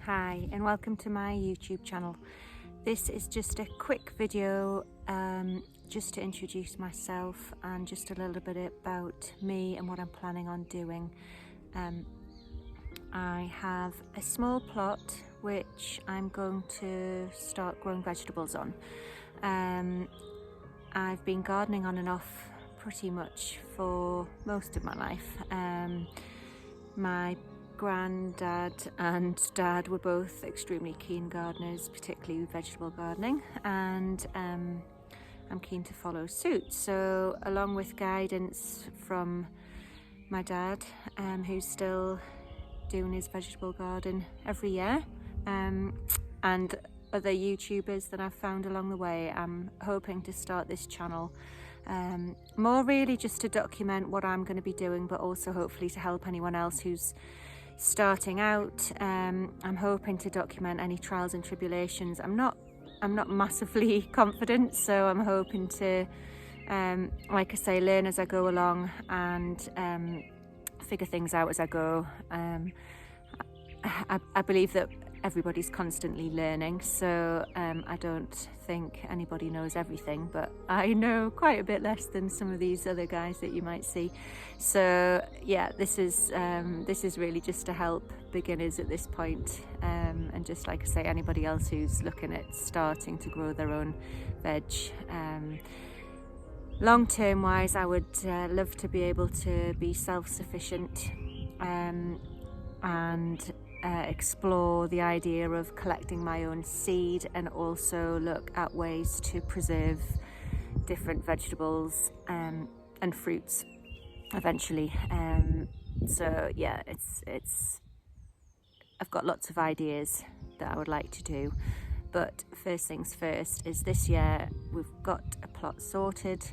Hi and welcome to my YouTube channel. This is just a quick video just to introduce myself and just a little bit about me and what I'm planning on doing. I have a small plot which I'm going to start growing vegetables on. I've been gardening on and off pretty much for most of my life. My granddad and dad were both extremely keen gardeners, particularly with vegetable gardening, and I'm keen to follow suit. So along with guidance from my dad, who's still doing his vegetable garden every year, and other YouTubers that I've found along the way, I'm hoping to start this channel more really just to document what I'm going to be doing, but also hopefully to help anyone else who's starting out. I'm hoping to document any trials and tribulations. I'm not massively confident, so I'm hoping to like I say, learn as I go along and figure things out as I go. I believe that everybody's constantly learning, so I don't think anybody knows everything, but I know quite a bit less than some of these other guys that you might see. So yeah, this is really just to help beginners at this point, and just like I say, anybody else who's looking at starting to grow their own veg. Long term wise, I would love to be able to be self-sufficient and explore the idea of collecting my own seed, and also look at ways to preserve different vegetables and fruits eventually. So yeah, I've got lots of ideas that I would like to do, but first things first is this year we've got a plot sorted.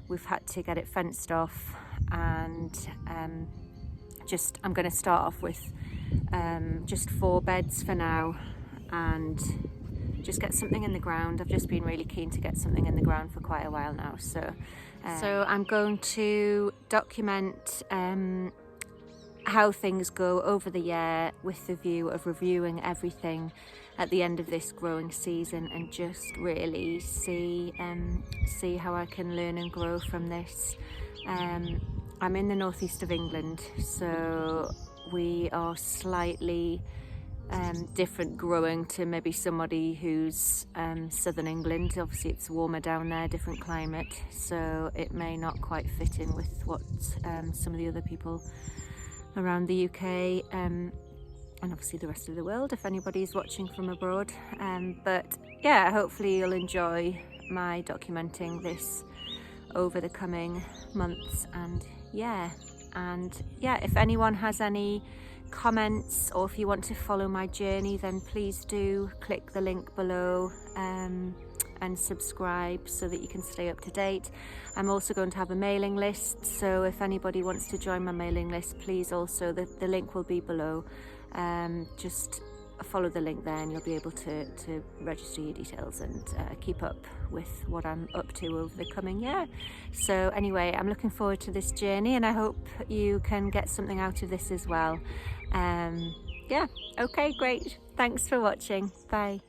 We've had to get it fenced off, and I'm going to start off with just 4 beds for now and just get something in the ground. I've just been really keen to get something in the ground for quite a while now, so I'm going to document how things go over the year with the view of reviewing everything at the end of this growing season, and just really see how I can learn and grow from this. I'm in the northeast of England, so we are slightly different growing to maybe somebody who's southern England. Obviously it's warmer down there, different climate, so it may not quite fit in with what some of the other people around the UK and obviously the rest of the world, if anybody's watching from abroad. But yeah, hopefully you'll enjoy my documenting this over the coming months. And yeah, if anyone has any comments, or if you want to follow my journey, then please do click the link below and subscribe so that you can stay up to date. I'm also going to have a mailing list, so if anybody wants to join my mailing list, please also, the link will be below. Just follow the link there and you'll be able to register your details and keep up with what I'm up to over the coming year. So anyway, I'm looking forward to this journey, and I hope you can get something out of this as well. Yeah, okay, great. Thanks for watching. Bye.